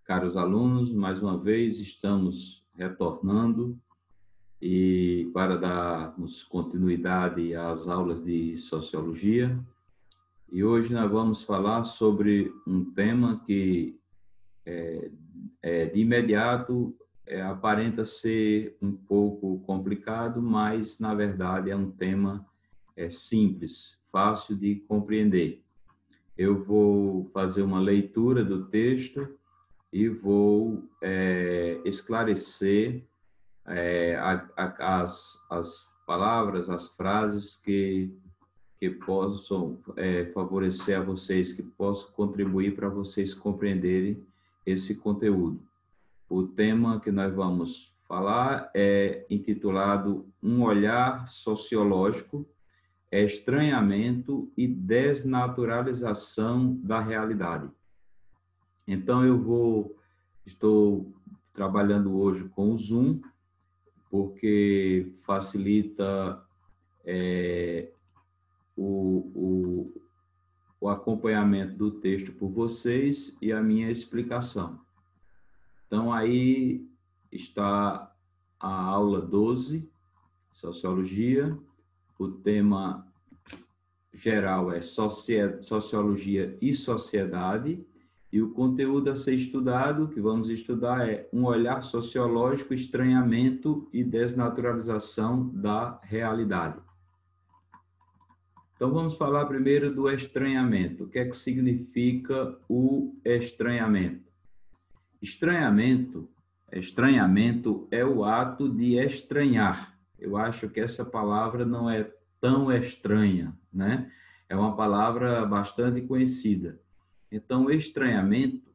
Caros alunos, mais uma vez estamos retornando e para darmos continuidade às aulas de Sociologia. E hoje nós vamos falar sobre um tema que de imediato aparenta ser um pouco complicado, mas na verdade é um tema simples, fácil de compreender. Eu vou fazer uma leitura do texto e vou esclarecer as palavras, as frases que possam favorecer a vocês, que possam contribuir para vocês compreenderem esse conteúdo. O tema que nós vamos falar é intitulado Um Olhar Sociológico, Estranhamento e Desnaturalização da Realidade. Então, estou trabalhando hoje com o Zoom, porque facilita o, o acompanhamento do texto por vocês e a minha explicação. Então, aí está a aula 12, Sociologia. O tema geral é Sociologia e Sociedade. E o conteúdo a ser estudado, que vamos estudar, é um olhar sociológico, estranhamento e desnaturalização da realidade. Então, vamos falar primeiro do estranhamento. O que é que significa o estranhamento? Estranhamento é o ato de estranhar. Eu acho que essa palavra não é tão estranha, né? É uma palavra bastante conhecida. Então, o estranhamento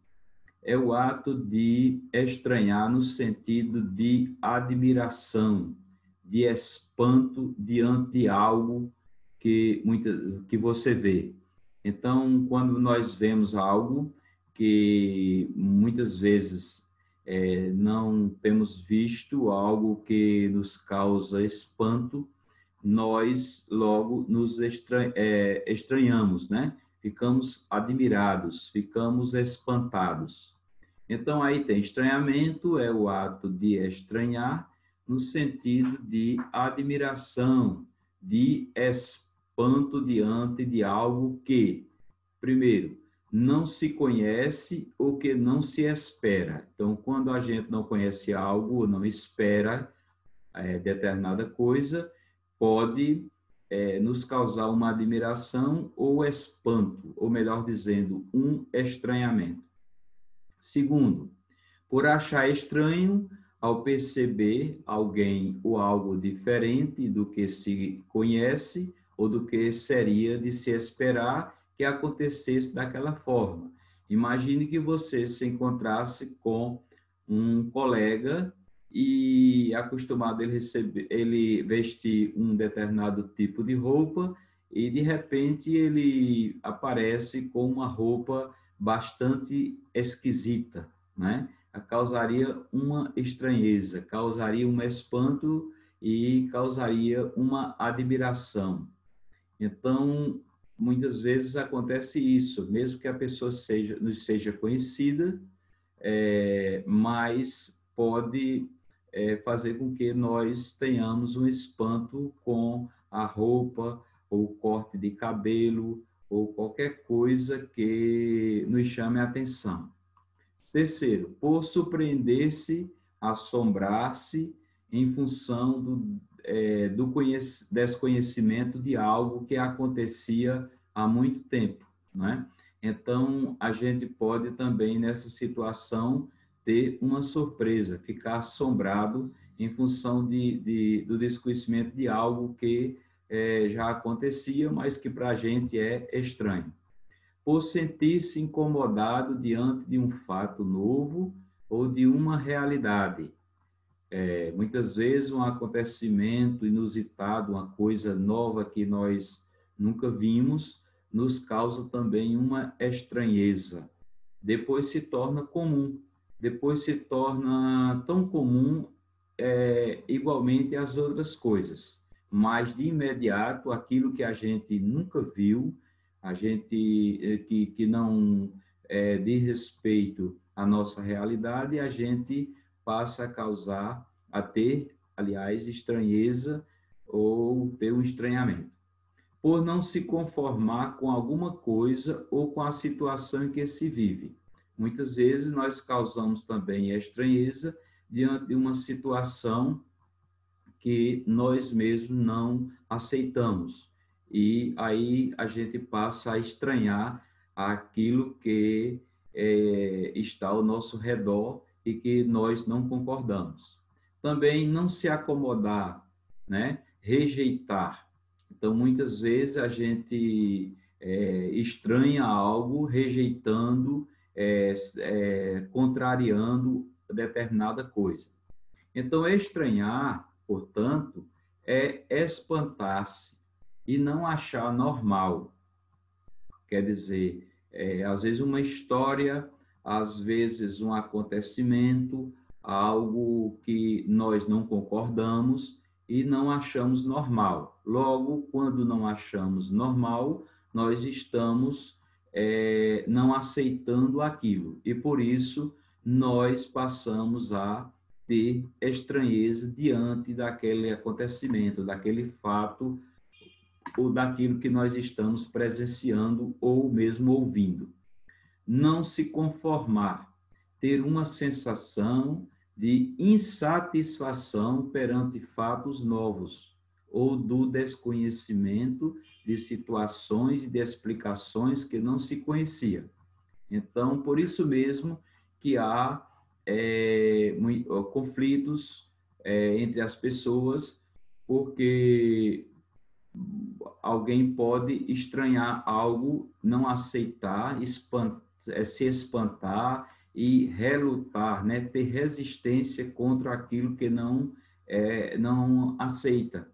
é o ato de estranhar no sentido de admiração, de espanto diante de algo que você vê. Então, quando nós vemos algo que muitas vezes não temos visto, algo que nos causa espanto, nós logo nos estranhamos, né? Ficamos admirados, ficamos espantados. Então, aí tem estranhamento, é o ato de estranhar, no sentido de admiração, de espanto diante de algo que, primeiro, não se conhece ou que não se espera. Então, quando a gente não conhece algo, não espera determinada coisa, pode nos causar uma admiração ou espanto, ou melhor dizendo, um estranhamento. Segundo, por achar estranho ao perceber alguém ou algo diferente do que se conhece ou do que seria de se esperar que acontecesse daquela forma. Imagine que você se encontrasse com um colega e acostumado ele vestir um determinado tipo de roupa e de repente ele aparece com uma roupa bastante esquisita, né? Causaria uma estranheza, causaria um espanto e causaria uma admiração. Então, muitas vezes acontece isso, mesmo que a pessoa nos seja conhecida, mas pode fazer com que nós tenhamos um espanto com a roupa ou corte de cabelo ou qualquer coisa que nos chame a atenção. Terceiro, por surpreender-se, assombrar-se em função do desconhecimento de algo que acontecia há muito tempo, né? Então, a gente pode também, nessa situação, ter uma surpresa, ficar assombrado em função do desconhecimento de algo que já acontecia, mas que para a gente é estranho. Por sentir-se incomodado diante de um fato novo ou de uma realidade. Muitas vezes um acontecimento inusitado, uma coisa nova que nós nunca vimos, nos causa também uma estranheza. Depois se torna comum, depois se torna tão comum igualmente as outras coisas. Mas de imediato, aquilo que a gente nunca viu, a gente que não diz respeito a nossa realidade e a gente passa a ter, aliás, estranheza ou ter um estranhamento. Por não se conformar com alguma coisa ou com a situação em que se vive. Muitas vezes nós causamos também a estranheza diante de uma situação que nós mesmos não aceitamos. E aí a gente passa a estranhar aquilo que está ao nosso redor e que nós não concordamos. Também não se acomodar, né? Rejeitar. Então, muitas vezes a gente estranha algo, rejeitando, contrariando determinada coisa. Então, estranhar, portanto, é espantar-se e não achar normal. Quer dizer, às vezes uma história, às vezes um acontecimento, algo que nós não concordamos e não achamos normal. Logo, quando não achamos normal, nós estamos não aceitando aquilo. E por isso, nós passamos a ter estranheza diante daquele acontecimento, daquele fato ou daquilo que nós estamos presenciando ou mesmo ouvindo. Não se conformar, ter uma sensação de insatisfação perante fatos novos ou do desconhecimento de situações e de explicações que não se conhecia. Então, por isso mesmo que há conflitos entre as pessoas, porque alguém pode estranhar algo, não aceitar, se espantar e relutar, né? Ter resistência contra aquilo que não aceita,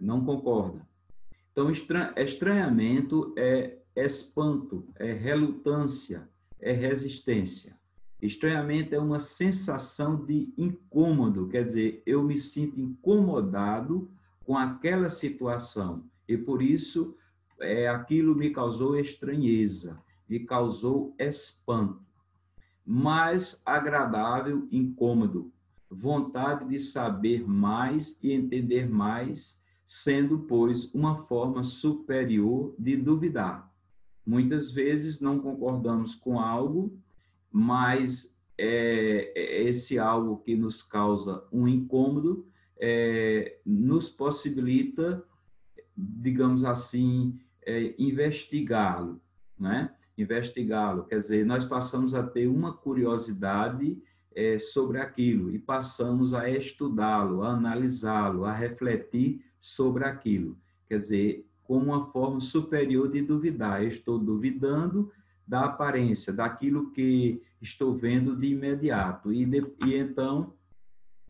não concorda. Então, estranhamento é espanto, é relutância, é resistência. Estranhamento é uma sensação de incômodo, quer dizer, eu me sinto incomodado com aquela situação e por isso aquilo me causou estranheza, me causou espanto. Mais agradável, incômodo, vontade de saber mais e entender mais, sendo, pois, uma forma superior de duvidar. Muitas vezes não concordamos com algo, mas esse algo que nos causa um incômodo nos possibilita, digamos assim, investigá-lo, né? Investigá-lo, quer dizer, nós passamos a ter uma curiosidade sobre aquilo e passamos a estudá-lo, a analisá-lo, a refletir sobre aquilo. Quer dizer, como uma forma superior de duvidar. Eu estou duvidando da aparência, daquilo que estou vendo de imediato. E então,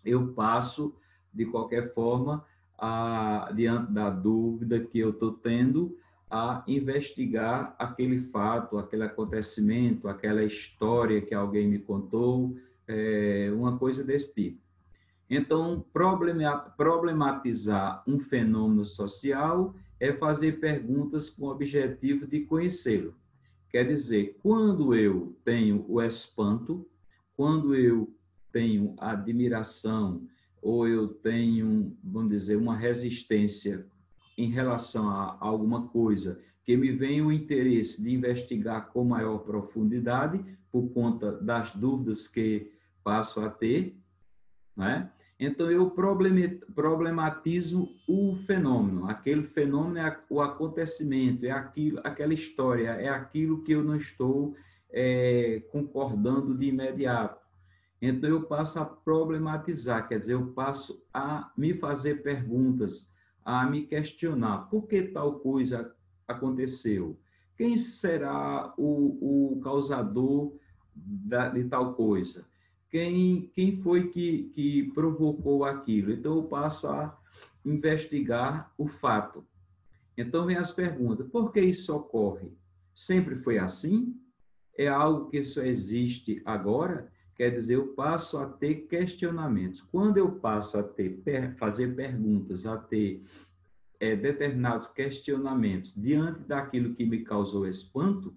eu passo, de qualquer forma, diante da dúvida que eu estou tendo, a investigar aquele fato, aquele acontecimento, aquela história que alguém me contou, uma coisa desse tipo. Então, problematizar um fenômeno social é fazer perguntas com o objetivo de conhecê-lo. Quer dizer, quando eu tenho o espanto, quando eu tenho admiração, ou eu tenho, vamos dizer, uma resistência em relação a alguma coisa, que me vem o interesse de investigar com maior profundidade, por conta das dúvidas que passo a ter, né? Então, eu problematizo o fenômeno. Aquele fenômeno é o acontecimento, é aquilo, aquela história, é aquilo que eu não estou concordando de imediato. Então, eu passo a problematizar, quer dizer, eu passo a me fazer perguntas, a me questionar. Por que tal coisa aconteceu? Quem será o causador de tal coisa? Quem foi que provocou aquilo? Então, eu passo a investigar o fato. Então, vem as perguntas. Por que isso ocorre? Sempre foi assim? É algo que só existe agora? Quer dizer, eu passo a ter questionamentos. Quando eu passo a fazer perguntas, a ter determinados questionamentos diante daquilo que me causou espanto,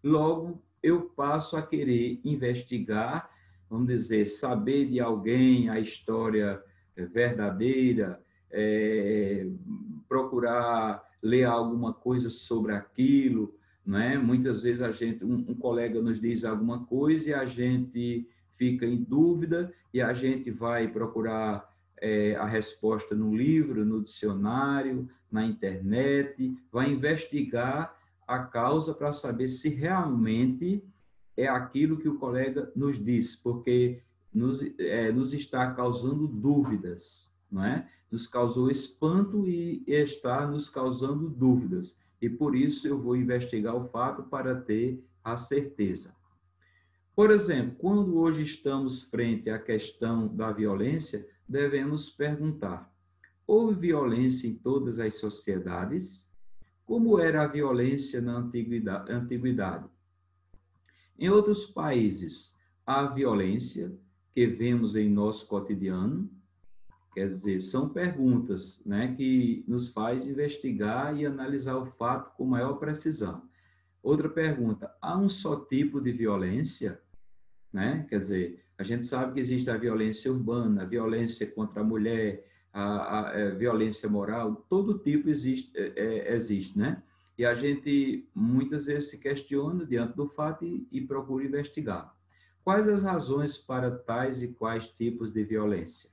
logo eu passo a querer investigar, vamos dizer, saber de alguém a história verdadeira, procurar ler alguma coisa sobre aquilo, não é? Muitas vezes um colega nos diz alguma coisa e a gente fica em dúvida e a gente vai procurar a resposta no livro, no dicionário, na internet, vai investigar a causa para saber se realmente é aquilo que o colega nos diz, porque nos está causando dúvidas, não é? Nos causou espanto e está nos causando dúvidas. E por isso eu vou investigar o fato para ter a certeza. Por exemplo, quando hoje estamos frente à questão da violência, devemos perguntar: houve violência em todas as sociedades? Como era a violência na antiguidade? Em outros países, há violência que vemos em nosso cotidiano? Quer dizer, são perguntas, né, que nos faz investigar e analisar o fato com maior precisão. Outra pergunta: há um só tipo de violência? Né? Quer dizer, a gente sabe que existe a violência urbana, a violência contra a mulher, a violência moral, todo tipo existe, né? E a gente muitas vezes se questiona diante do fato e procura investigar. Quais as razões para tais e quais tipos de violência?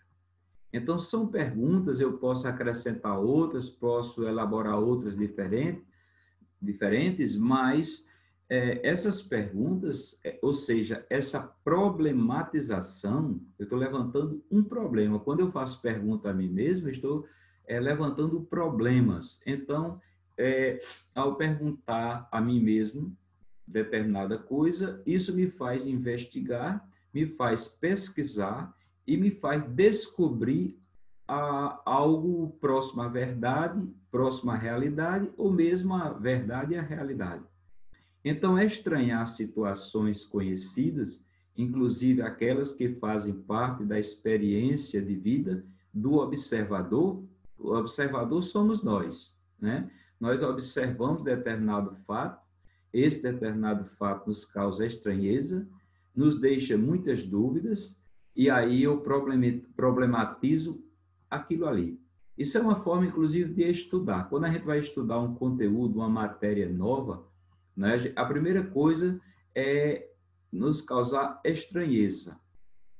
Então, são perguntas, eu posso acrescentar outras, posso elaborar outras diferentes, mas essas perguntas, ou seja, essa problematização, eu estou levantando um problema. Quando eu faço pergunta a mim mesmo, eu estou levantando problemas. Então, ao perguntar a mim mesmo determinada coisa, isso me faz investigar, me faz pesquisar e me faz descobrir algo próximo à verdade, próximo à realidade, ou mesmo à verdade e à realidade. Então, é estranhar situações conhecidas, inclusive aquelas que fazem parte da experiência de vida do observador. O observador somos nós, né? Nós observamos determinado fato, esse determinado fato nos causa estranheza, nos deixa muitas dúvidas, e aí eu problematizo aquilo ali. Isso é uma forma, inclusive, de estudar. Quando a gente vai estudar um conteúdo, uma matéria nova, né, a primeira coisa é nos causar estranheza.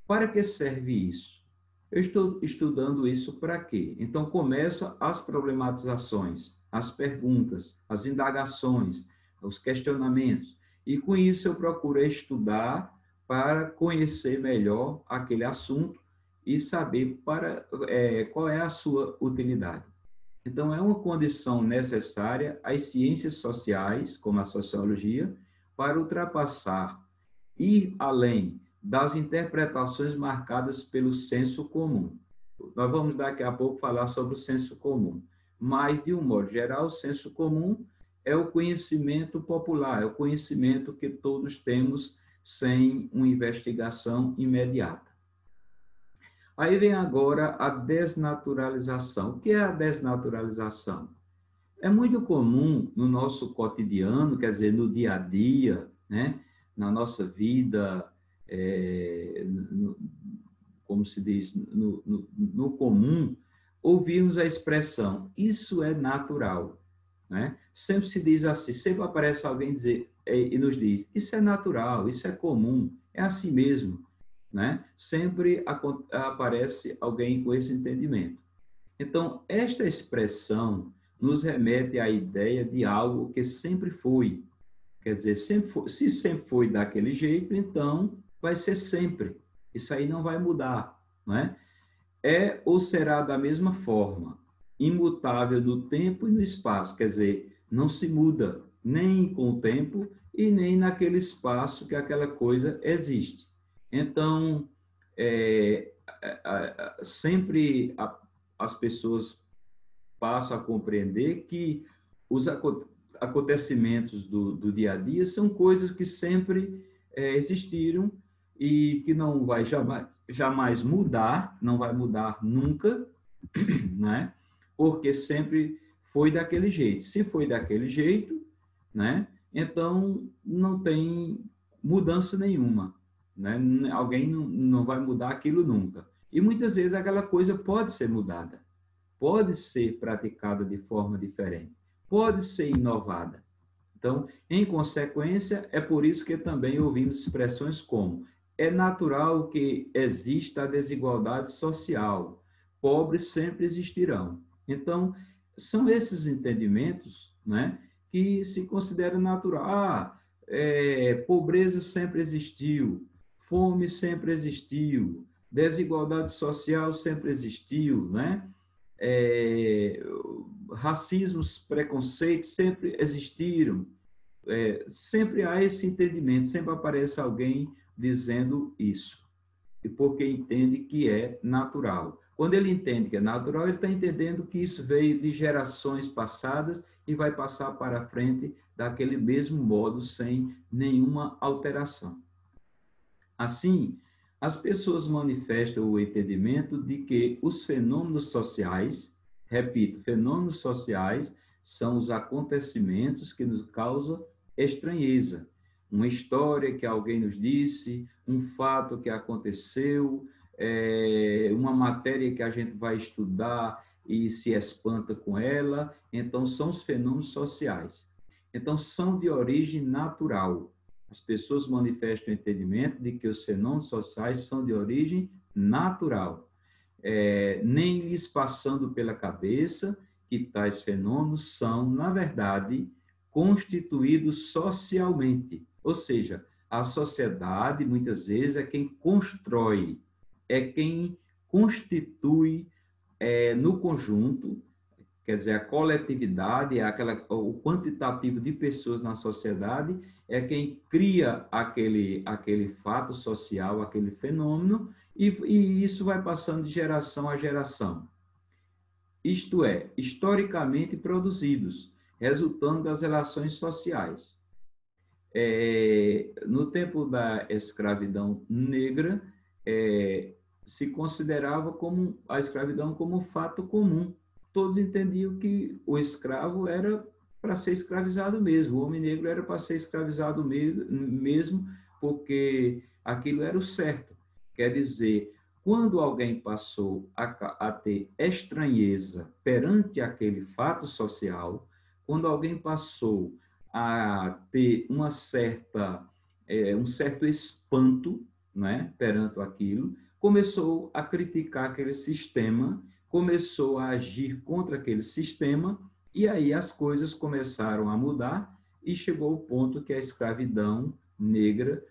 Para que serve isso? Eu estou estudando isso para quê? Então, começa as problematizações, as perguntas, as indagações, os questionamentos. E, com isso, eu procuro estudar para conhecer melhor aquele assunto e saber qual é a sua utilidade. Então, é uma condição necessária as ciências sociais, como a sociologia, para ultrapassar, ir além das interpretações marcadas pelo senso comum. Nós vamos daqui a pouco falar sobre o senso comum, mas, de um modo geral, o senso comum é o conhecimento popular, é o conhecimento que todos temos sem uma investigação imediata. Aí vem agora a desnaturalização. O que é a desnaturalização? É muito comum no nosso cotidiano, quer dizer, no dia a dia, né? Na nossa vida, como se diz, no comum, ouvirmos a expressão, isso é natural. Né? Sempre se diz assim, sempre aparece alguém dizer, e nos diz, isso é natural, isso é comum, é assim mesmo. Né? Sempre aparece alguém com esse entendimento. Então, esta expressão nos remete à ideia de algo que sempre foi. Quer dizer, se sempre foi daquele jeito, então vai ser sempre. Isso aí não vai mudar, não é? É ou será da mesma forma, imutável no tempo e no espaço. Quer dizer, não se muda nem com o tempo e nem naquele espaço que aquela coisa existe. Então, sempre as pessoas passam a compreender que os acontecimentos do dia a dia são coisas que sempre existiram e que não vai jamais mudar, não vai mudar nunca, né? Porque sempre foi daquele jeito. Se foi daquele jeito, né? Então não tem mudança nenhuma, né? Alguém não vai mudar aquilo nunca. E muitas vezes aquela coisa pode ser mudada, pode ser praticada de forma diferente, pode ser inovada. Então, em consequência, é por isso que também ouvimos expressões como: é natural que exista a desigualdade social, pobres sempre existirão. Então, são esses entendimentos, né, que se considera natural. Pobreza sempre existiu, fome sempre existiu, desigualdade social sempre existiu, né? É, racismos, preconceitos sempre existiram. Sempre há esse entendimento, sempre aparece alguém dizendo isso, e porque entende que é natural. Quando ele entende que é natural, ele está entendendo que isso veio de gerações passadas e vai passar para frente daquele mesmo modo, sem nenhuma alteração. Assim, as pessoas manifestam o entendimento de que os fenômenos sociais, repito, fenômenos sociais são os acontecimentos que nos causam estranheza. Uma história que alguém nos disse, um fato que aconteceu, uma matéria que a gente vai estudar e se espanta com ela. Então, são os fenômenos sociais. Então, são de origem natural. As pessoas manifestam o entendimento de que os fenômenos sociais são de origem natural, nem lhes passando pela cabeça que tais fenômenos são, na verdade, constituídos socialmente. Ou seja, a sociedade, muitas vezes, é quem constrói, é quem constitui no conjunto, quer dizer, a coletividade, o quantitativo de pessoas na sociedade, é quem cria aquele fato social, aquele fenômeno, e isso vai passando de geração a geração. Isto é, historicamente produzidos, resultando das relações sociais. No tempo da escravidão negra, se considerava como a escravidão como um fato comum. Todos entendiam que o escravo era para ser escravizado mesmo, o homem negro era para ser escravizado mesmo, porque aquilo era o certo. Quer dizer, quando alguém passou a ter estranheza perante aquele fato social, quando alguém passou a ter um certo espanto, né, perante aquilo, começou a criticar aquele sistema, começou a agir contra aquele sistema, e aí as coisas começaram a mudar e chegou ao ponto que a escravidão negra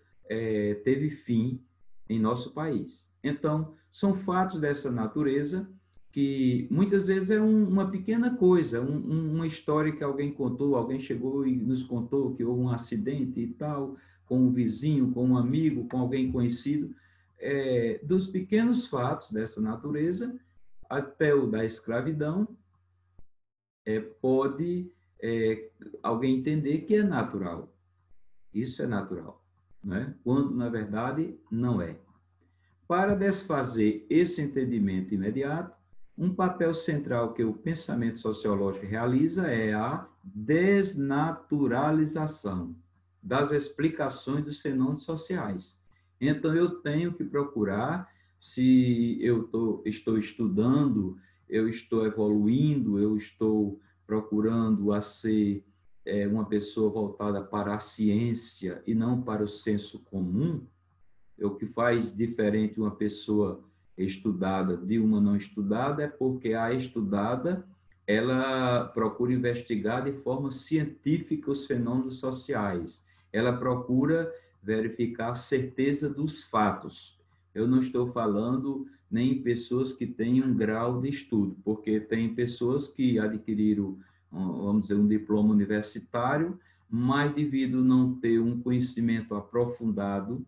teve fim em nosso país. Então, são fatos dessa natureza que muitas vezes é uma pequena coisa, uma história que alguém contou, alguém chegou e nos contou que houve um acidente e tal, com um vizinho, com um amigo, com alguém conhecido, dos pequenos fatos dessa natureza até o da escravidão, pode alguém entender que é natural. Isso é natural, né? Quando, na verdade, não é. Para desfazer esse entendimento imediato, um papel central que o pensamento sociológico realiza é a desnaturalização das explicações dos fenômenos sociais. Então, eu tenho que procurar, se estou estudando, eu estou evoluindo, eu estou procurando a ser uma pessoa voltada para a ciência e não para o senso comum. O que faz diferente uma pessoa estudada de uma não estudada é porque a estudada ela procura investigar de forma científica os fenômenos sociais. Ela procura verificar a certeza dos fatos. Eu não estou falando nem em pessoas que têm um grau de estudo, porque tem pessoas que adquiriram, vamos dizer, um diploma universitário, mas devido não ter um conhecimento aprofundado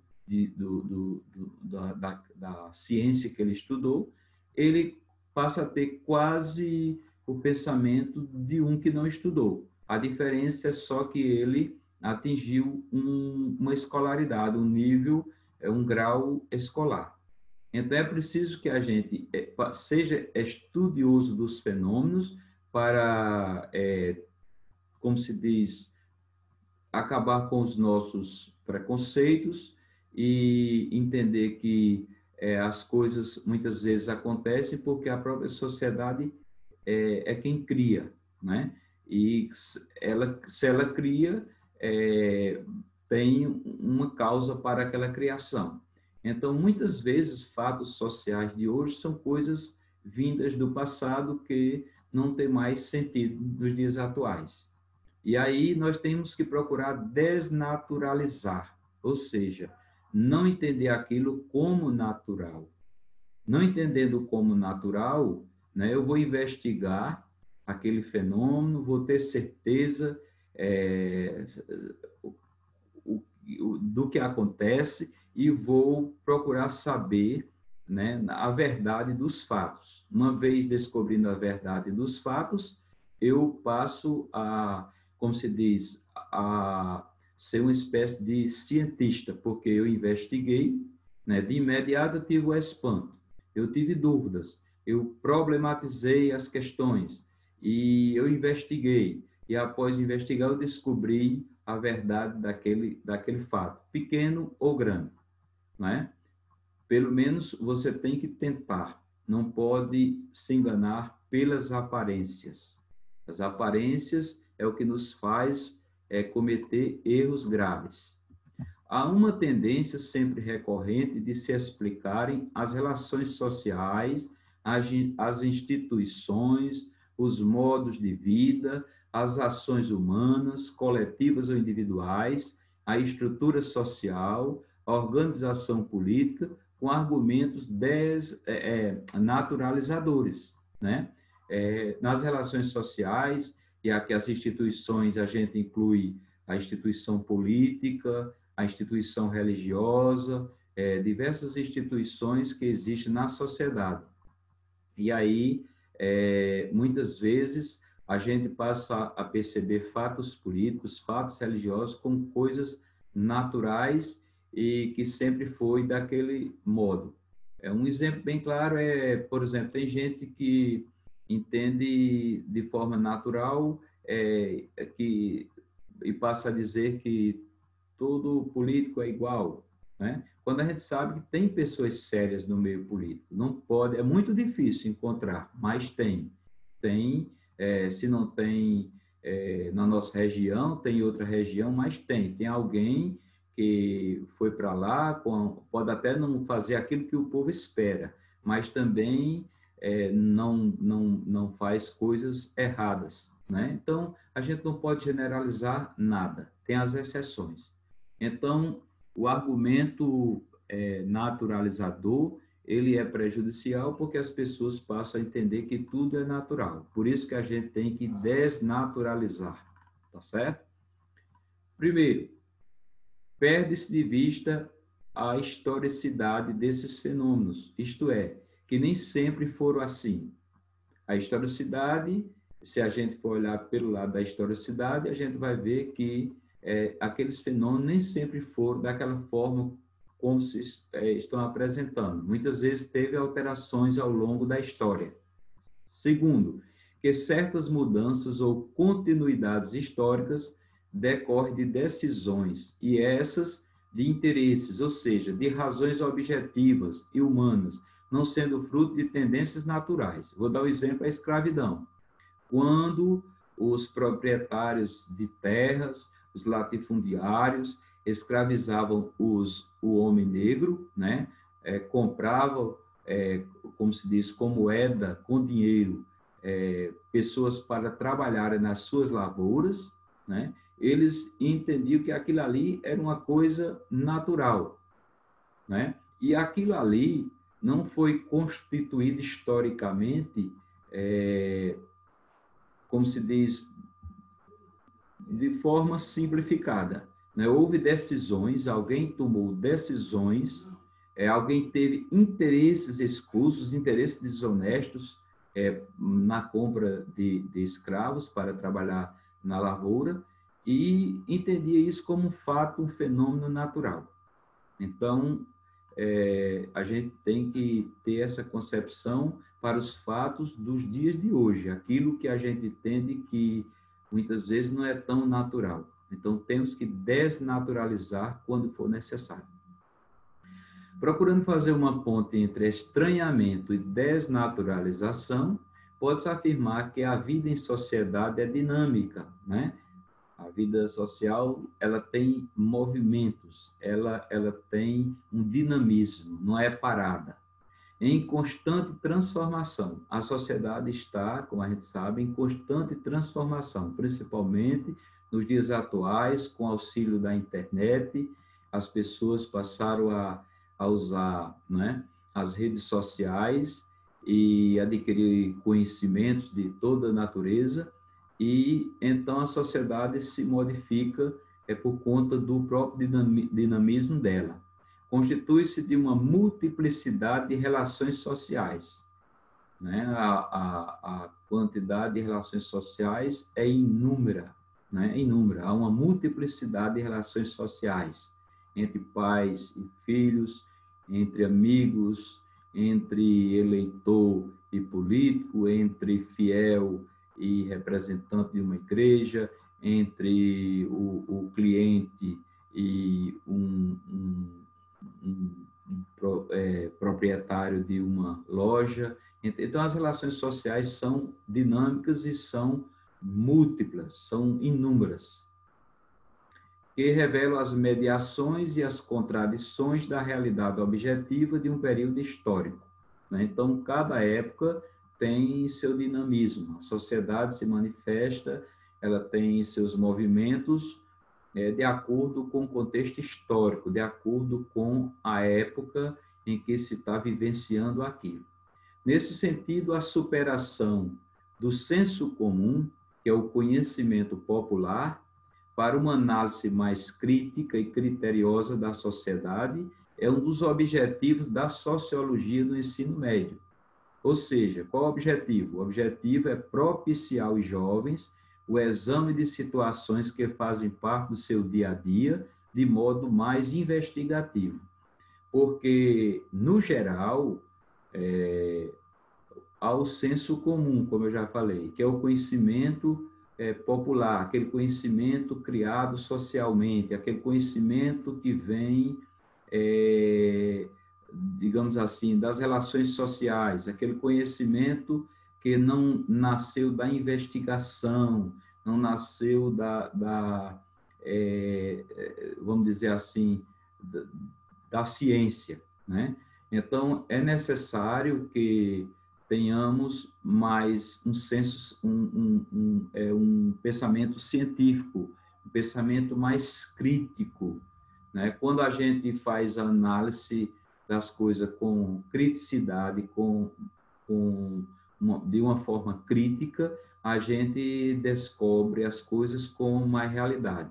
da ciência que ele estudou, ele passa a ter quase o pensamento de um que não estudou. A diferença é só que ele atingiu uma escolaridade, um nível, um grau escolar. Então, é preciso que a gente seja estudioso dos fenômenos para, como se diz, acabar com os nossos preconceitos e entender que as coisas muitas vezes acontecem porque a própria sociedade é quem cria, né? E se ela cria, tem uma causa para aquela criação. Então, muitas vezes, fatos sociais de hoje são coisas vindas do passado que não tem mais sentido nos dias atuais. E aí nós temos que procurar desnaturalizar, ou seja, não entender aquilo como natural. Não entendendo como natural, né, eu vou investigar aquele fenômeno, vou ter certeza do que acontece e vou procurar saber, né, a verdade dos fatos. Uma vez descobrindo a verdade dos fatos, eu passo a, como se diz, a ser uma espécie de cientista, porque eu investiguei, né, de imediato eu tive o espanto, eu tive dúvidas, eu problematizei as questões e eu investiguei. E após investigar, eu descobri a verdade daquele fato, pequeno ou grande, né? Pelo menos você tem que tentar, não pode se enganar pelas aparências. As aparências é o que nos faz cometer erros graves. Há uma tendência sempre recorrente de se explicarem as relações sociais, as instituições, os modos de vida, as ações humanas, coletivas ou individuais, a estrutura social, a organização política, com argumentos naturalizadores, né? Nas relações sociais, e aqui as instituições, a gente inclui a instituição política, a instituição religiosa, diversas instituições que existem na sociedade. E aí, muitas vezes, a gente passa a perceber fatos políticos, fatos religiosos como coisas naturais e que sempre foi daquele modo. Um exemplo bem claro por exemplo, tem gente que entende de forma natural e passa a dizer que todo político é igual, né? Quando a gente sabe que tem pessoas sérias no meio político, não pode, é muito difícil encontrar, mas tem, se não tem na nossa região, tem em outra região, mas tem alguém que foi para lá, pode até não fazer aquilo que o povo espera, mas também não faz coisas erradas, né? Então, a gente não pode generalizar nada, tem as exceções. Então, o argumento naturalizador, ele é prejudicial porque as pessoas passam a entender que tudo é natural. Por isso que a gente tem que desnaturalizar, tá certo? Primeiro, perde-se de vista a historicidade desses fenômenos, isto é, que nem sempre foram assim. A historicidade, se a gente for olhar pelo lado da historicidade, a gente vai ver que aqueles fenômenos nem sempre foram daquela forma como se estão apresentando. Muitas vezes teve alterações ao longo da história. Segundo, que certas mudanças ou continuidades históricas decorrem de decisões e essas de interesses, ou seja, de razões objetivas e humanas, não sendo fruto de tendências naturais. Vou dar o exemplo: a escravidão. Quando os proprietários de terras, os latifundiários, escravizavam o homem negro, né? Compravam, como se diz, com moeda, com dinheiro, pessoas para trabalharem nas suas lavouras, né? Eles entendiam que aquilo ali era uma coisa natural, né? E aquilo ali não foi constituído historicamente, como se diz, de forma simplificada, né? Houve decisões, alguém tomou decisões, alguém teve interesses escusos, interesses desonestos na compra de escravos para trabalhar na lavoura e entendia isso como um fato, um fenômeno natural. Então, a gente tem que ter essa concepção para os fatos dos dias de hoje, aquilo que a gente entende que muitas vezes não é tão natural. Então, temos que desnaturalizar quando for necessário. Procurando fazer uma ponte entre estranhamento e desnaturalização, pode-se afirmar que a vida em sociedade é dinâmica, né? A vida social, ela tem movimentos, ela tem um dinamismo, não é parada. Em constante transformação. A sociedade está, como a gente sabe, em constante transformação, principalmente nos dias atuais, com auxílio da internet, as pessoas passaram a usar, né, as redes sociais e adquirir conhecimentos de toda a natureza, e então a sociedade se modifica por conta do próprio dinamismo dela. Constitui-se de uma multiplicidade de relações sociais, né? A quantidade de relações sociais é inúmera, né? Inúmera. Há uma multiplicidade de relações sociais entre pais e filhos, entre amigos, entre eleitor e político, entre fiel e representante de uma igreja, entre o cliente e proprietário de uma loja. Então, as relações sociais são dinâmicas e são múltiplas, são inúmeras, que revelam as mediações e as contradições da realidade objetiva de um período histórico, né? Então, cada época tem seu dinamismo, a sociedade se manifesta, ela tem seus movimentos de acordo com o contexto histórico, de acordo com a época em que se está vivenciando aquilo. Nesse sentido, a superação do senso comum, que é o conhecimento popular, para uma análise mais crítica e criteriosa da sociedade, é um dos objetivos da sociologia do ensino médio. Ou seja, qual o objetivo? O objetivo é propiciar aos jovens o exame de situações que fazem parte do seu dia a dia de modo mais investigativo. Porque, no geral, há o senso comum, como eu já falei, que é o conhecimento popular, aquele conhecimento criado socialmente, aquele conhecimento que vem, digamos assim, das relações sociais, aquele conhecimento que não nasceu da investigação, não nasceu vamos dizer assim, da ciência, né? Então, é necessário que tenhamos mais um senso, um pensamento científico, um pensamento mais crítico, né? Quando a gente faz a análise das coisas com criticidade, de uma forma crítica, a gente descobre as coisas com mais realidade.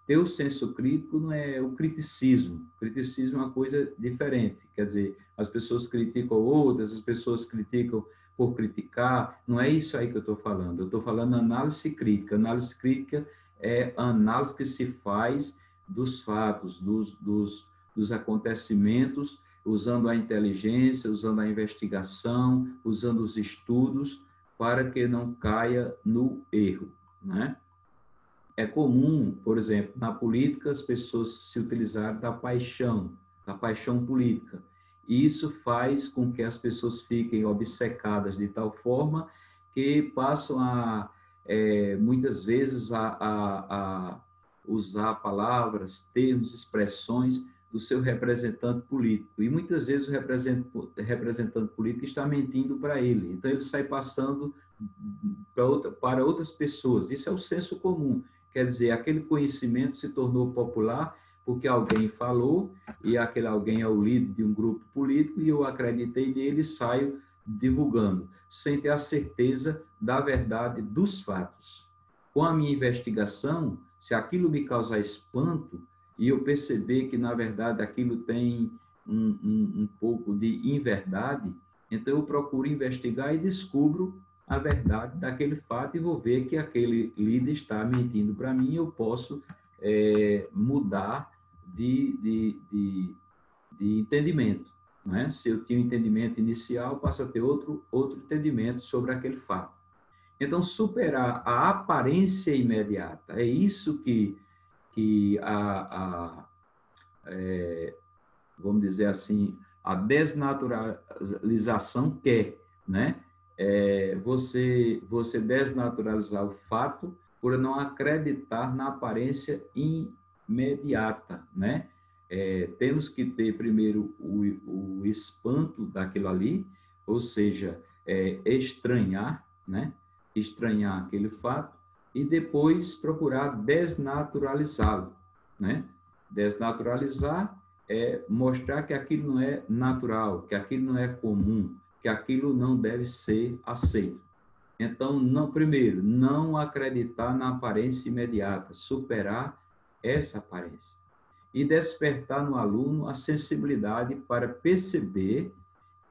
Ter o senso crítico não é o criticismo. O criticismo é uma coisa diferente. Quer dizer, as pessoas criticam outras, as pessoas criticam por criticar. Não é isso aí que eu estou falando. Eu estou falando análise crítica. Análise crítica é a análise que se faz dos fatos, dos acontecimentos, usando a inteligência, usando a investigação, usando os estudos, para que não caia no erro, né? É comum, por exemplo, na política, as pessoas se utilizarem da paixão política. E isso faz com que as pessoas fiquem obcecadas de tal forma que passam muitas vezes, a usar palavras, termos, expressões do seu representante político. E muitas vezes o representante político está mentindo para ele. Então, ele sai passando para outras pessoas. Isso é o senso comum. Quer dizer, aquele conhecimento se tornou popular porque alguém falou, e aquele alguém é o líder de um grupo político, e eu acreditei nele e saio divulgando, sem ter a certeza da verdade dos fatos. Com a minha investigação, se aquilo me causar espanto, e eu perceber que, na verdade, aquilo tem um pouco de inverdade, então eu procuro investigar e descubro a verdade daquele fato e vou ver que aquele líder está mentindo para mim, eu posso mudar de entendimento, né? Se eu tinha um entendimento inicial, passo a ter outro entendimento sobre aquele fato. Então, superar a aparência imediata, é isso que que vamos dizer assim, a desnaturalização quer, né? Você desnaturalizar o fato por não acreditar na aparência imediata, né? Temos que ter primeiro o espanto daquilo ali, ou seja, estranhar, né? Estranhar aquele fato e depois procurar desnaturalizá-lo, né? Desnaturalizar é mostrar que aquilo não é natural, que aquilo não é comum, que aquilo não deve ser aceito. Então, primeiro, não acreditar na aparência imediata, superar essa aparência. E despertar no aluno a sensibilidade para perceber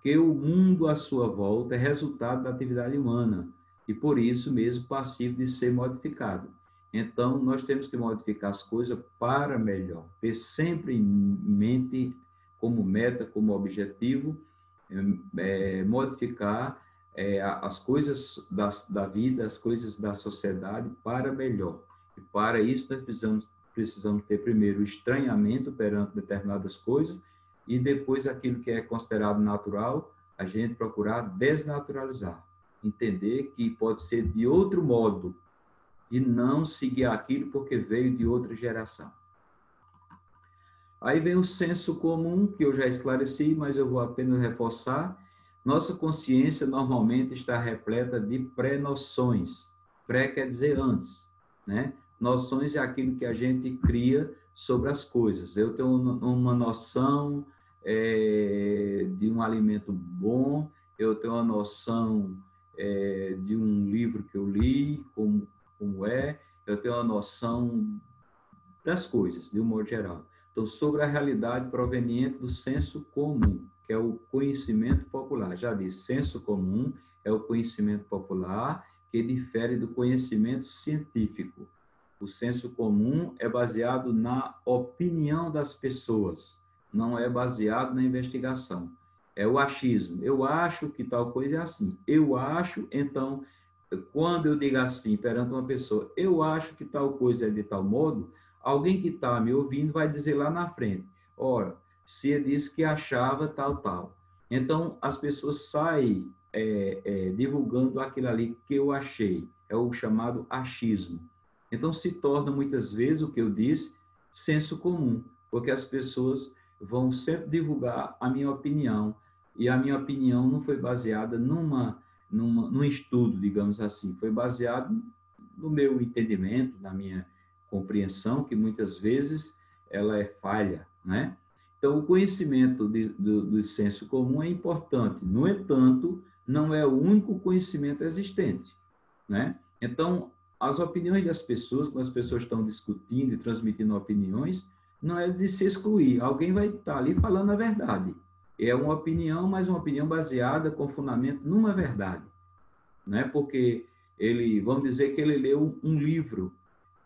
que o mundo à sua volta é resultado da atividade humana e, por isso mesmo, passivo de ser modificado. Então, nós temos que modificar as coisas para melhor, ter sempre em mente, como meta, como objetivo, modificar as coisas da vida, as coisas da sociedade para melhor. E para isso, nós precisamos ter primeiro o estranhamento perante determinadas coisas e depois aquilo que é considerado natural, a gente procurar desnaturalizar. Entender que pode ser de outro modo e não seguir aquilo porque veio de outra geração. Aí vem o senso comum, que eu já esclareci, mas eu vou apenas reforçar. Nossa consciência normalmente está repleta de pré-noções. Pré quer dizer antes, né? Noções é aquilo que a gente cria sobre as coisas. Eu tenho uma noção de um alimento bom, eu tenho uma noção de um livro que eu li, como é, eu tenho uma noção das coisas, de um modo geral. Então, sobre a realidade proveniente do senso comum, que é o conhecimento popular. Já disse, senso comum é o conhecimento popular que difere do conhecimento científico. O senso comum é baseado na opinião das pessoas, não é baseado na investigação. É o achismo. Eu acho que tal coisa é assim. Eu acho, então, quando eu digo assim perante uma pessoa, eu acho que tal coisa é de tal modo, alguém que está me ouvindo vai dizer lá na frente, ora, você disse que achava tal. Então, as pessoas saem divulgando aquilo ali que eu achei. É o chamado achismo. Então, se torna muitas vezes, o que eu disse, senso comum, porque as pessoas vão sempre divulgar a minha opinião, e a minha opinião não foi baseada num estudo, digamos assim, foi baseado no meu entendimento, na minha compreensão, que muitas vezes ela é falha, né? Então, o conhecimento do senso comum é importante. No entanto, não é o único conhecimento existente, né? Então, as opiniões das pessoas, quando as pessoas estão discutindo e transmitindo opiniões, não é de se excluir. Alguém vai estar ali falando a verdade. É uma opinião, mas uma opinião baseada com fundamento numa verdade, né? Porque vamos dizer que ele leu um livro,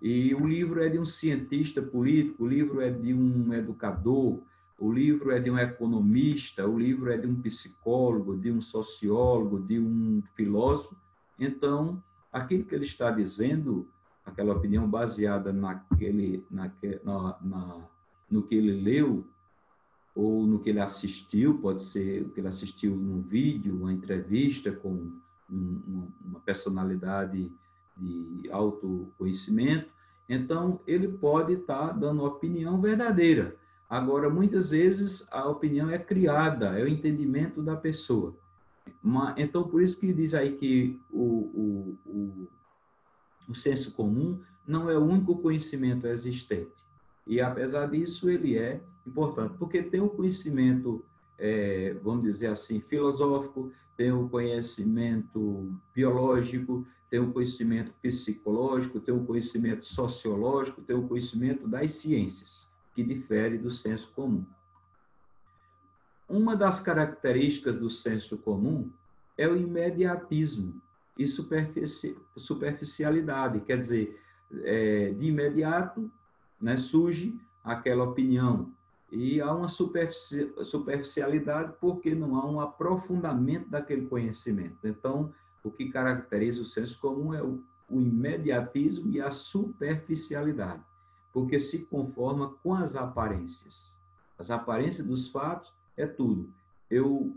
e o livro é de um cientista político, o livro é de um educador, o livro é de um economista, o livro é de um psicólogo, de um sociólogo, de um filósofo. Então, aquilo que ele está dizendo, aquela opinião baseada no que ele leu, ou no que ele assistiu, pode ser o que ele assistiu num vídeo, uma entrevista com uma personalidade de autoconhecimento, então ele pode estar dando uma opinião verdadeira. Agora, muitas vezes, a opinião é criada, é o entendimento da pessoa. Então, por isso que diz aí que o senso comum não é o único conhecimento existente. E, apesar disso, ele é importante, porque tem o conhecimento, vamos dizer assim, filosófico, tem o conhecimento biológico, tem o conhecimento psicológico, tem o conhecimento sociológico, tem o conhecimento das ciências, que difere do senso comum. Uma das características do senso comum é o imediatismo e superficialidade, quer dizer, de imediato, né, surge aquela opinião, e há uma superficialidade porque não há um aprofundamento daquele conhecimento. Então, o que caracteriza o senso comum é o imediatismo e a superficialidade, porque se conforma com as aparências. As aparências dos fatos é tudo. Eu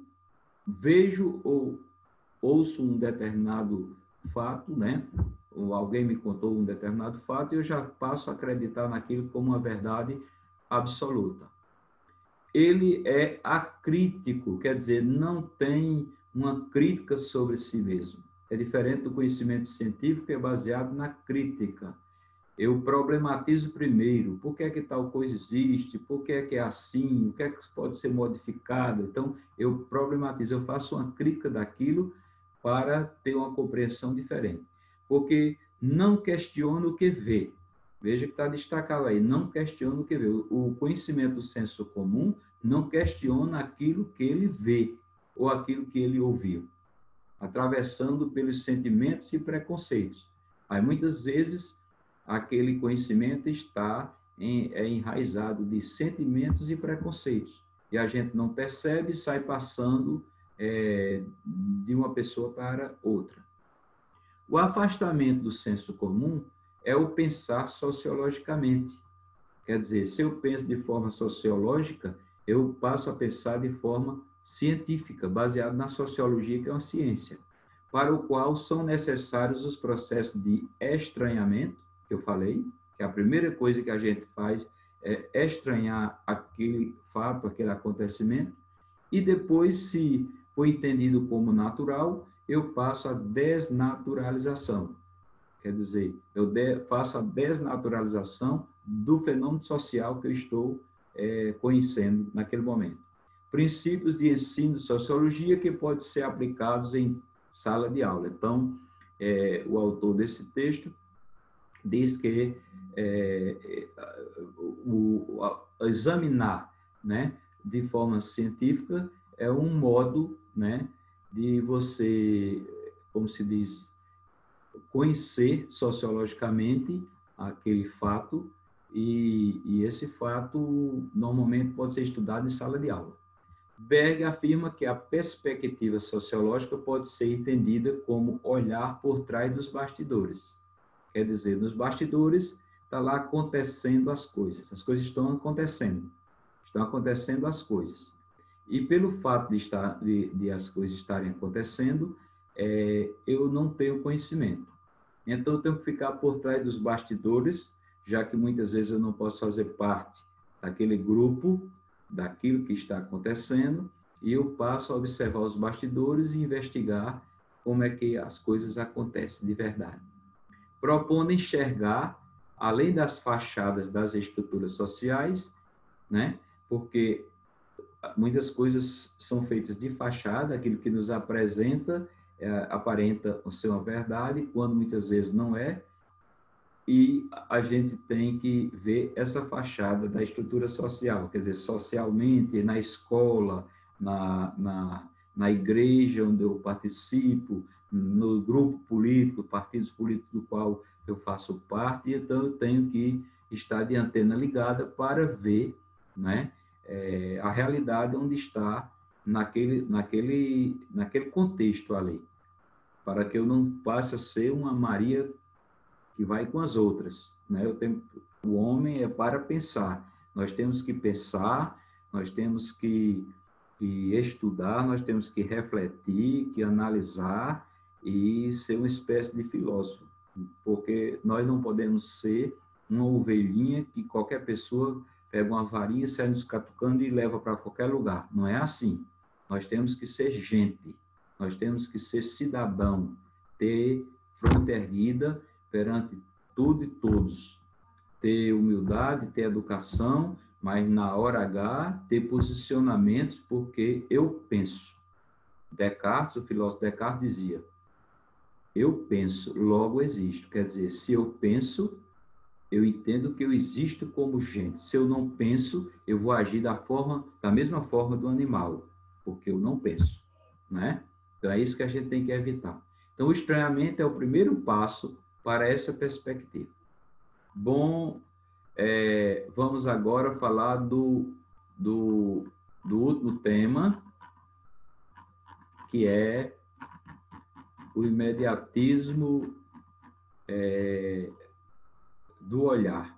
vejo ou ouço um determinado fato, né? Ou alguém me contou um determinado fato e eu já passo a acreditar naquilo como uma verdade absoluta. Ele é acrítico, quer dizer, não tem uma crítica sobre si mesmo. É diferente do conhecimento científico, que é baseado na crítica. Eu problematizo primeiro, por que é que tal coisa existe, por que é assim, o que é que pode ser modificado. Então, eu problematizo, eu faço uma crítica daquilo para ter uma compreensão diferente. Porque não questiona o que vê. Veja que está destacado aí, não questiona o que vê. O conhecimento do senso comum não questiona aquilo que ele vê ou aquilo que ele ouviu, atravessando pelos sentimentos e preconceitos. Aí, muitas vezes, aquele conhecimento está enraizado de sentimentos e preconceitos. E a gente não percebe, sai passando de uma pessoa para outra. O afastamento do senso comum é o pensar sociologicamente. Quer dizer, se eu penso de forma sociológica, eu passo a pensar de forma científica, baseado na sociologia, que é uma ciência, para o qual são necessários os processos de estranhamento, que eu falei, que a primeira coisa que a gente faz é estranhar aquele fato, aquele acontecimento, e depois, se for entendido como natural, eu passo a desnaturalização. Quer dizer, eu faço a desnaturalização do fenômeno social que eu estou conhecendo naquele momento. Princípios de ensino de sociologia que podem ser aplicados em sala de aula. Então, o autor desse texto diz que examinar, né, de forma científica é um modo, né, de você, como se diz, conhecer sociologicamente aquele fato e esse fato normalmente pode ser estudado em sala de aula. Berg afirma que a perspectiva sociológica pode ser entendida como olhar por trás dos bastidores. Quer dizer, nos bastidores está lá acontecendo as coisas estão acontecendo as coisas. E pelo fato de as coisas estarem acontecendo, eu não tenho conhecimento. Então, eu tenho que ficar por trás dos bastidores, já que muitas vezes eu não posso fazer parte daquele grupo, daquilo que está acontecendo, e eu passo a observar os bastidores e investigar como é que as coisas acontecem de verdade. Propondo enxergar, além das fachadas das estruturas sociais, né? Porque muitas coisas são feitas de fachada, aquilo que nos apresenta aparenta ser uma verdade, quando muitas vezes não é, e a gente tem que ver essa fachada da estrutura social, quer dizer, socialmente, na escola, na igreja onde eu participo, no grupo político, partidos políticos do qual eu faço parte, então eu tenho que estar de antena ligada para ver, né, a realidade onde está naquele contexto ali, para que eu não passe a ser uma Maria que vai com as outras, né? O homem é para pensar. Nós temos que pensar, nós temos que estudar, nós temos que refletir, que analisar e ser uma espécie de filósofo, porque nós não podemos ser uma ovelhinha que qualquer pessoa pega uma varinha, sai nos catucando e leva para qualquer lugar. Não é assim. Nós temos que ser gente, nós temos que ser cidadão, ter fronte erguida perante tudo e todos, ter humildade, ter educação, mas na hora H ter posicionamentos, porque eu penso. Descartes, o filósofo Descartes dizia, eu penso, logo existo. Quer dizer, se eu penso, eu entendo que eu existo como gente. Se eu não penso, eu vou agir da mesma forma do animal, porque eu não penso, né? Então é isso que a gente tem que evitar. Então o estranhamento é o primeiro passo para essa perspectiva. Bom, vamos agora falar do último tema, que é o imediatismo do olhar.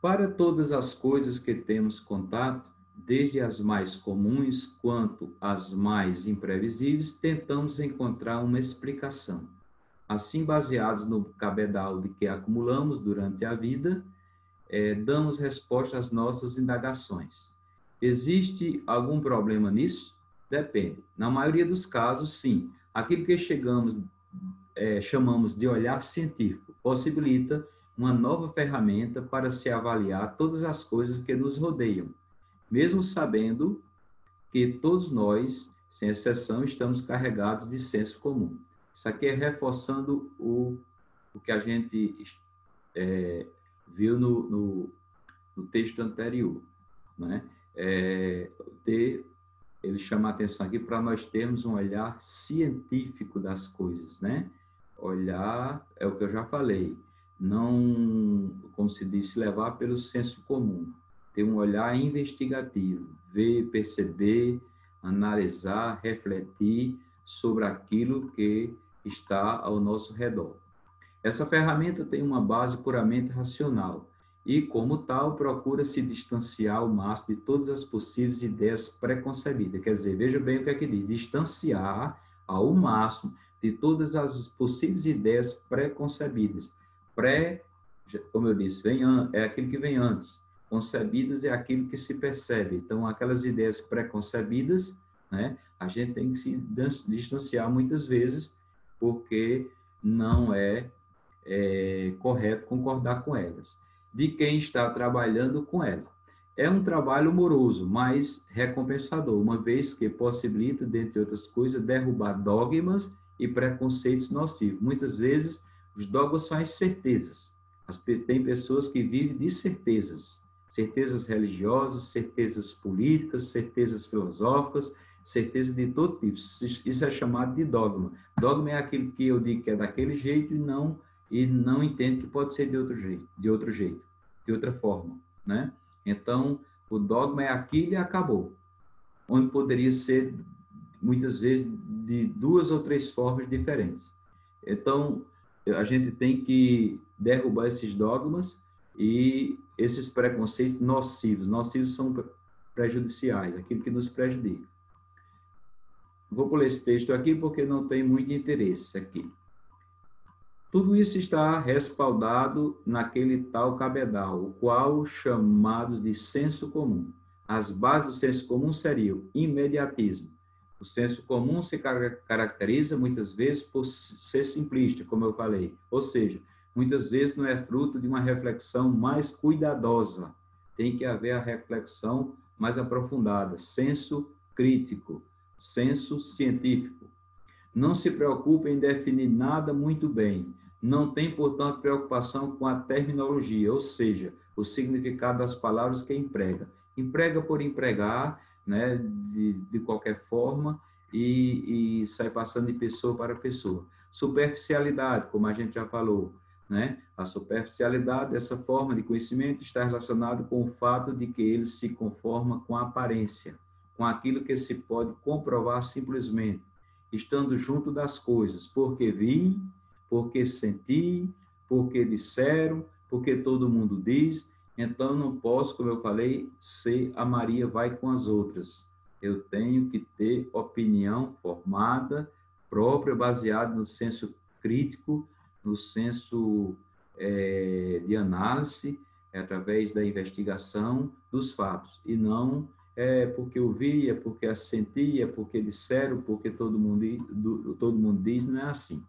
Para todas as coisas que temos contato, desde as mais comuns quanto as mais imprevisíveis, tentamos encontrar uma explicação. Assim, baseados no cabedal de que acumulamos durante a vida, damos resposta às nossas indagações. Existe algum problema nisso? Depende. Na maioria dos casos, sim. Aquilo que chamamos de olhar científico possibilita uma nova ferramenta para se avaliar todas as coisas que nos rodeiam, mesmo sabendo que todos nós, sem exceção, estamos carregados de senso comum. Isso aqui é reforçando o que a gente viu no texto anterior, né? Ele chama a atenção aqui para nós termos um olhar científico das coisas, né? Olhar, é o que eu já falei, não, como se diz, levar pelo senso comum, ter um olhar investigativo, ver, perceber, analisar, refletir sobre aquilo que está ao nosso redor. Essa ferramenta tem uma base puramente racional e, como tal, procura se distanciar ao máximo de todas as possíveis ideias preconcebidas. Quer dizer, veja bem o que é que diz, distanciar ao máximo de todas as possíveis ideias preconcebidas. Como eu disse, é aquilo que vem antes. Concebidas é aquilo que se percebe. Então, aquelas ideias preconcebidas, né, a gente tem que se distanciar muitas vezes, porque não é correto concordar com elas, de quem está trabalhando com ela. É um trabalho moroso, mas recompensador, uma vez que possibilita, dentre outras coisas, derrubar dogmas e preconceitos nocivos. Muitas vezes, os dogmas são as certezas. Tem pessoas que vivem de certezas, certezas religiosas, certezas políticas, certezas filosóficas, certezas de todo tipo. Isso é chamado de dogma. Dogma é aquilo que eu digo que é daquele jeito e não entende que pode ser de outro jeito, de outra forma, né? Então, o dogma é aquilo e acabou, onde poderia ser, muitas vezes, de 2 ou 3 formas diferentes. Então, a gente tem que derrubar esses dogmas e esses preconceitos nocivos. Nocivos são prejudiciais, aquilo que nos prejudica. Vou pular esse texto aqui porque não tem muito interesse aqui. Tudo isso está respaldado naquele tal cabedal, o qual chamados de senso comum. As bases do senso comum seriam imediatismo. O senso comum se caracteriza muitas vezes por ser simplista, como eu falei, ou seja, muitas vezes não é fruto de uma reflexão mais cuidadosa. Tem que haver a reflexão mais aprofundada, senso crítico, senso científico. Não se preocupa em definir nada muito bem. Não tem, portanto, preocupação com a terminologia, ou seja, o significado das palavras que emprega. Emprega por empregar, né, de qualquer forma, e sai passando de pessoa para pessoa. Superficialidade, como a gente já falou, né? A superficialidade, essa forma de conhecimento, está relacionada com o fato de que ele se conforma com a aparência, com aquilo que se pode comprovar simplesmente, estando junto das coisas, porque vi, porque senti, porque disseram, porque todo mundo diz. Então, não posso, como eu falei, ser a Maria vai com as outras. Eu tenho que ter opinião formada, própria, baseada no senso crítico, no senso de análise, através da investigação dos fatos, e não porque eu vi, é porque senti, é porque disseram, porque todo mundo diz, não é assim.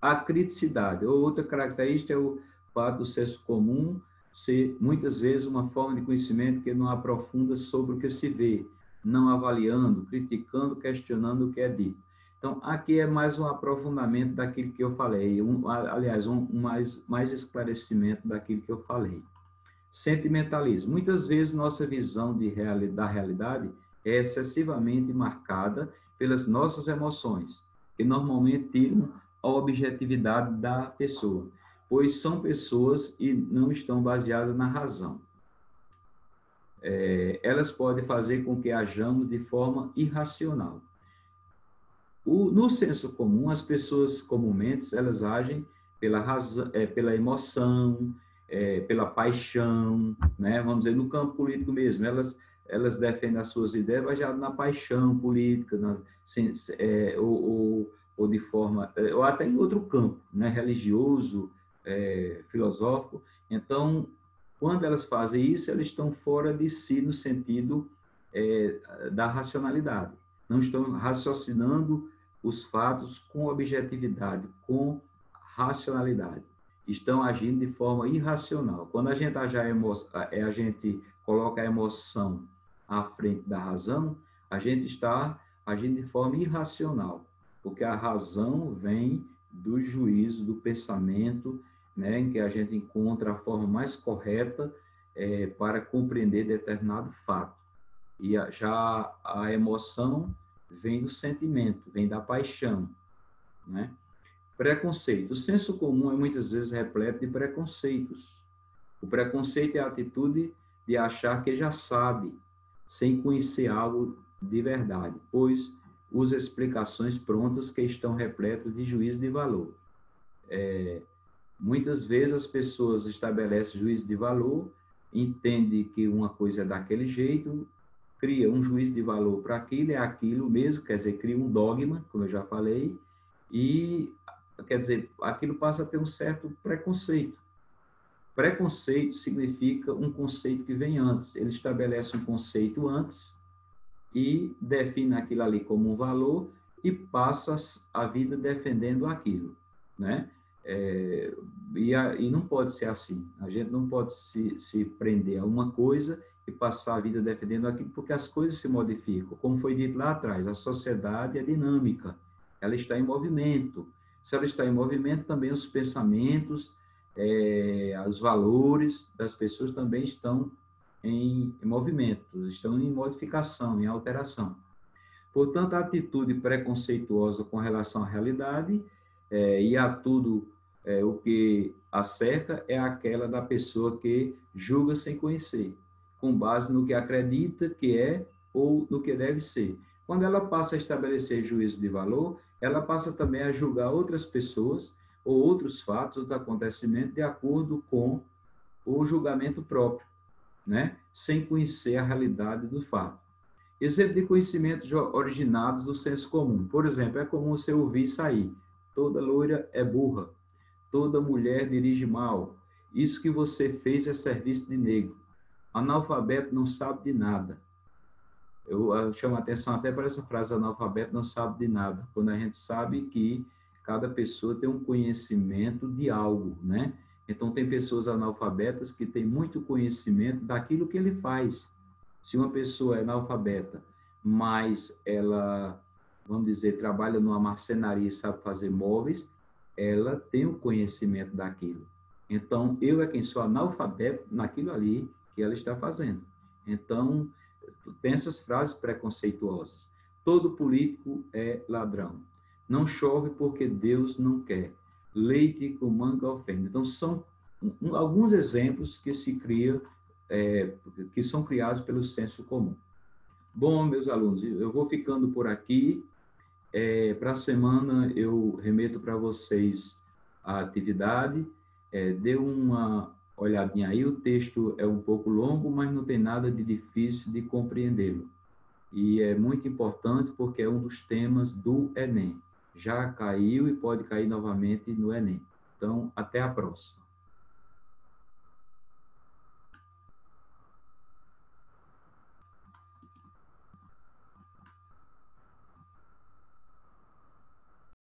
A criticidade, outra característica é o fato do senso comum ser, muitas vezes, uma forma de conhecimento que não aprofunda sobre o que se vê, não avaliando, criticando, questionando o que é dito. Então, aqui é mais um aprofundamento daquilo que eu falei, mais esclarecimento daquilo que eu falei. Sentimentalismo. Muitas vezes, nossa visão da realidade é excessivamente marcada pelas nossas emoções, que normalmente tiram a objetividade da pessoa, pois são pessoas e não estão baseadas na razão. Elas podem fazer com que hajamos de forma irracional. No senso comum, as pessoas comumente elas agem pela razão, pela emoção, pela paixão, né? Vamos dizer, no campo político mesmo, elas defendem as suas ideias baseadas na paixão política, ou de forma, ou até em outro campo, né? Religioso, filosófico. Então, quando elas fazem isso, elas estão fora de si no sentido da racionalidade. Não estão raciocinando os fatos com objetividade, com racionalidade. Estão agindo de forma irracional. Quando a gente a gente coloca a emoção à frente da razão, a gente está agindo de forma irracional, porque a razão vem do juízo, do pensamento, né, em que a gente encontra a forma mais correta para compreender determinado fato. E já a emoção vem do sentimento, vem da paixão, né? Preconceito. O senso comum é muitas vezes repleto de preconceitos. O preconceito é a atitude de achar que já sabe, sem conhecer algo de verdade, pois usa explicações prontas que estão repletas de juízo de valor. Muitas vezes as pessoas estabelecem juízo de valor, entendem que uma coisa é daquele jeito, cria um juízo de valor para aquilo, é aquilo mesmo, quer dizer, cria um dogma, como eu já falei, e, quer dizer, aquilo passa a ter um certo preconceito. Preconceito significa um conceito que vem antes. Ele estabelece um conceito antes e define aquilo ali como um valor e passa a vida defendendo aquilo, né? E não pode ser assim. A gente não pode se prender a uma coisa e passar a vida defendendo aquilo, porque as coisas se modificam. Como foi dito lá atrás, a sociedade é dinâmica, ela está em movimento. Se ela está em movimento, também os pensamentos, os valores das pessoas também estão em movimento, estão em modificação, em alteração. Portanto, a atitude preconceituosa com relação à realidade e a tudo o que acerca é aquela da pessoa que julga sem conhecer, com base no que acredita que é ou no que deve ser. Quando ela passa a estabelecer juízo de valor, ela passa também a julgar outras pessoas ou outros fatos do acontecimento de acordo com o julgamento próprio, né? Sem conhecer a realidade do fato. Exemplo de conhecimentos originados do senso comum. Por exemplo, é comum você ouvir sair: toda loira é burra, toda mulher dirige mal, isso que você fez é serviço de negro, analfabeto não sabe de nada. Eu chamo a atenção até para essa frase: analfabeto não sabe de nada, quando a gente sabe que cada pessoa tem um conhecimento de algo, né? Então, tem pessoas analfabetas que têm muito conhecimento daquilo que ele faz. Se uma pessoa é analfabeta, mas ela, vamos dizer, trabalha numa marcenaria e sabe fazer móveis, ela tem o conhecimento daquilo. Então, eu é quem sou analfabeto naquilo ali que ela está fazendo. Então, tem essas frases preconceituosas. Todo político é ladrão. Não chove porque Deus não quer. Leite com manga ofende. Então, são alguns exemplos que se cria, que são criados pelo senso comum. Bom, meus alunos, eu vou ficando por aqui. Para a semana, eu remeto para vocês a atividade. Dê uma olhadinha aí. O texto é um pouco longo, mas não tem nada de difícil de compreendê-lo. E é muito importante porque é um dos temas do Enem. Já caiu e pode cair novamente no Enem. Então, até a próxima.